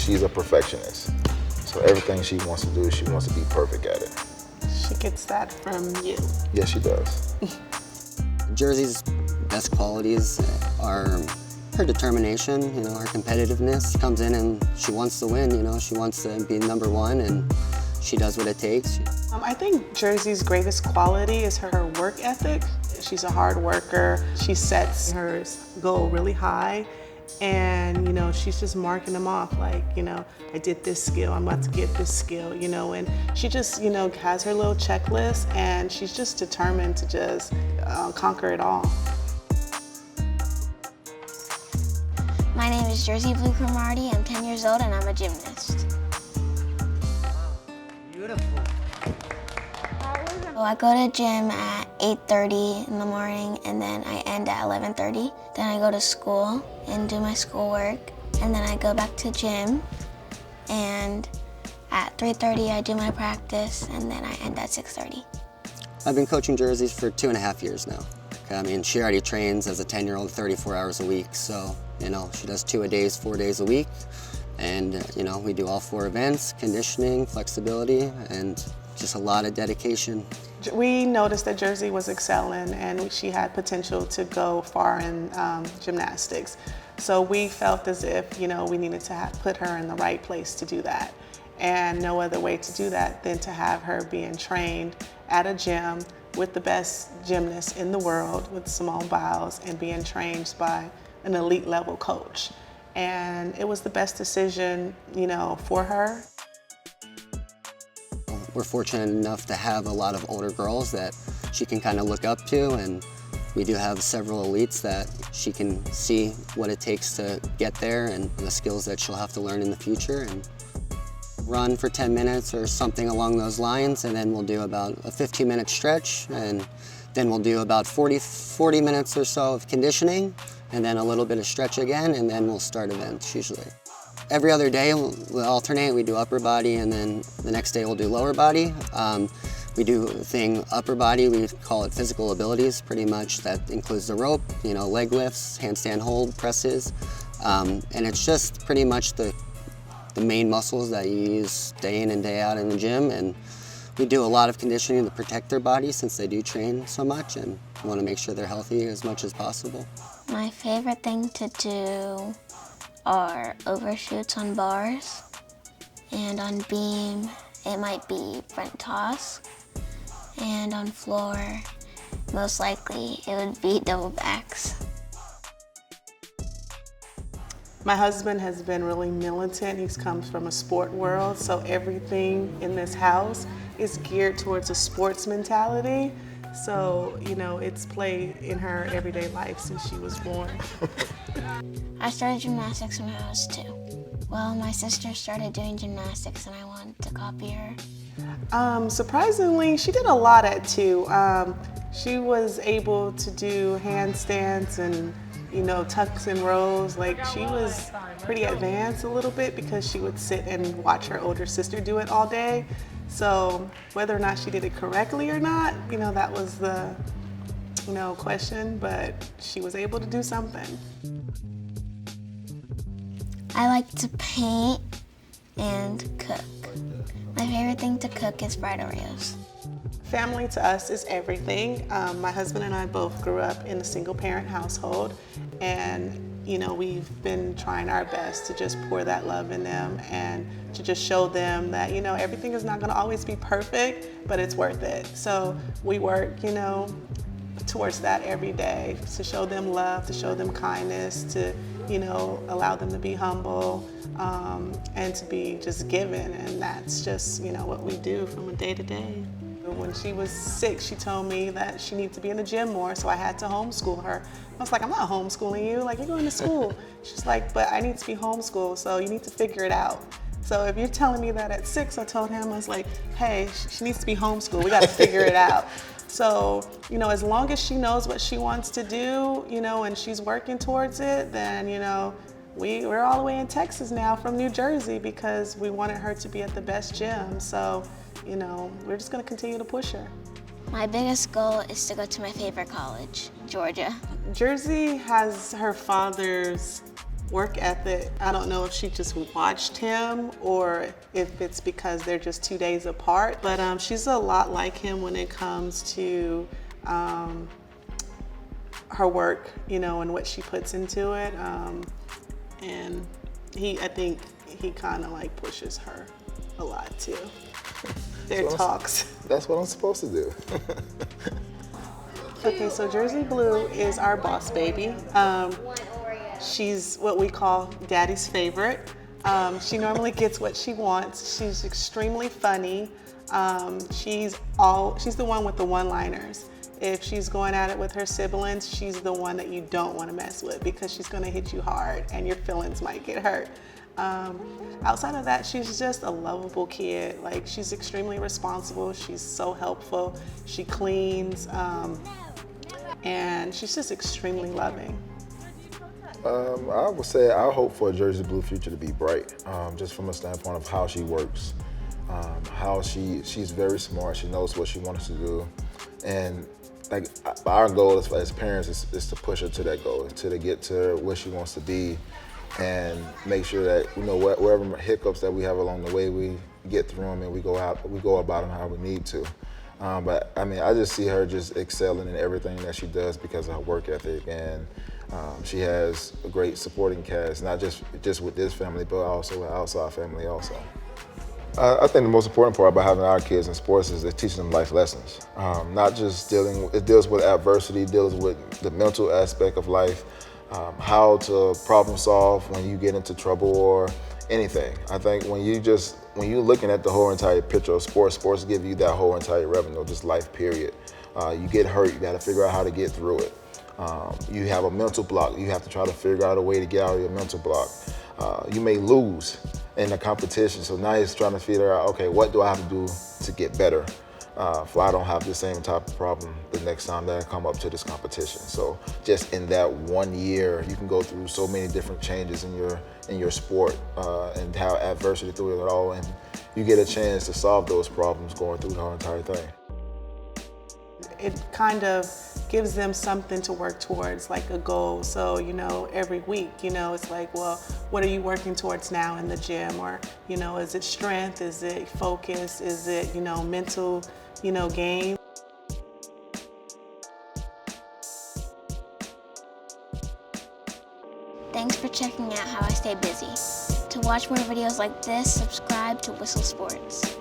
she's a perfectionist. So everything she wants to do, she wants to be perfect at it. She gets that from you. Yes, she does. Jersey's best qualities are her determination, her competitiveness. She comes in and she wants to win, she wants to be number one, and she does what it takes. I think Jersey's greatest quality is her work ethic. She's a hard worker. She sets her goal really high, and she's just marking them off like, I did this skill, I'm about to get this skill, and she just, has her little checklist, and she's just determined to just conquer it all. My name is Jurzieblu Cromartie. I'm 10 years old and I'm a gymnast. Beautiful. So I go to gym at 8:30 in the morning, and then I end at 11:30. Then I go to school and do my schoolwork, and then I go back to gym, and at 3:30 I do my practice, and then I end at 6:30. I've been coaching Jerseys for 2.5 years now. I mean, she already trains as a 10-year-old 34 hours a week, so she does 2-a-days, 4 days a week, and we do all 4 events: conditioning, flexibility, and just a lot of dedication. We noticed that Jersey was excelling and she had potential to go far in gymnastics. So we felt as if, we needed to put her in the right place to do that. And no other way to do that than to have her being trained at a gym with the best gymnasts in the world with Simone Biles and being trained by an elite level coach. And it was the best decision, for her. We're fortunate enough to have a lot of older girls that she can kind of look up to, and we do have several elites that she can see what it takes to get there and the skills that she'll have to learn in the future. And run for 10 minutes or something along those lines, and then we'll do about a 15-minute stretch, and then we'll do about 40 minutes or so of conditioning, and then a little bit of stretch again, and then we'll start events usually. Every other day we'll alternate. We do upper body, and then the next day we'll do lower body. We do a thing upper body, we call it physical abilities pretty much. That includes the rope, leg lifts, handstand hold, presses, and it's just pretty much the main muscles that you use day in and day out in the gym. And we do a lot of conditioning to protect their bodies since they do train so much, and we want to make sure they're healthy as much as possible. My favorite thing to do are overshoots on bars, and on beam it might be front toss, and on floor most likely it would be double backs. My husband has been really militant. He comes from a sport world, so everything in this house is geared towards a sports mentality. So, it's played in her everyday life since she was born. I started gymnastics when I was 2. Well, my sister started doing gymnastics and I wanted to copy her. Surprisingly, she did a lot at 2. She was able to do handstands and tucks and rolls. Like, she was pretty advanced a little bit because she would sit and watch her older sister do it all day. So whether or not she did it correctly or not, that was the, question, but she was able to do something. I like to paint and cook. My favorite thing to cook is fried Oreos. Family to us is everything. My husband and I both grew up in a single parent household, and we've been trying our best to just pour that love in them and to just show them that everything is not going to always be perfect, but it's worth it. So we work towards that every day, to show them love, to show them kindness, to allow them to be humble, and to be just given, and that's just what we do from a day to day. When she was 6, she told me that she needed to be in the gym more, so I had to homeschool her. I was like, I'm not homeschooling you, like, you're going to school. She's like, but I need to be homeschooled, so you need to figure it out. So if you're telling me that at 6, I told him, I was like, hey, she needs to be homeschooled, we got to figure it out. So, as long as she knows what she wants to do, and she's working towards it, then, we're all the way in Texas now from New Jersey because we wanted her to be at the best gym. So, we're just going to continue to push her. My biggest goal is to go to my favorite college, Georgia. Jersey has her father's work ethic, I don't know if she just watched him or if it's because they're just 2 days apart, but she's a lot like him when it comes to her work, and what she puts into it. And I think he kind of like pushes her a lot too. Their talks. That's what I'm supposed to do. Okay, so Jurzieblu is our boss baby. She's what we call daddy's favorite. She normally gets what she wants. She's extremely funny. She's the one with the one-liners. If she's going at it with her siblings, she's the one that you don't want to mess with because she's going to hit you hard and your feelings might get hurt. Outside of that, she's just a lovable kid. Like, she's extremely responsible. She's so helpful. She cleans, and she's just extremely loving. I would say I hope for a Jurzieblu future to be bright, just from a standpoint of how she works, how she's very smart. She knows what she wants to do, and like our goal as parents is to push her to that goal, to get to where she wants to be, and make sure that wherever hiccups that we have along the way, we get through them and we go about them how we need to. But I mean, I just see her just excelling in everything that she does because of her work ethic, and she has a great supporting cast, not just with this family, but also with outside family also. I think the most important part about having our kids in sports is teaching them life lessons. Not just it deals with adversity, deals with the mental aspect of life, how to problem solve when you get into trouble or anything. I think when you're looking at the whole entire picture of sports give you that whole entire revenue, just life period. You get hurt, you got to figure out how to get through it. You have a mental block, you have to try to figure out a way to get out of your mental block. You may lose in the competition, so now you're trying to figure out, okay, what do I have to do to get better so I don't have the same type of problem the next time that I come up to this competition. So just in that 1 year, you can go through so many different changes in your sport and have adversity through it all, and you get a chance to solve those problems going through the whole entire thing. It kind of gives them something to work towards, like a goal. So, every week, it's like, well, what are you working towards now in the gym? Or, is it strength? Is it focus? Is it, mental, game? Thanks for checking out how I stay busy. To watch more videos like this, subscribe to Whistle Sports.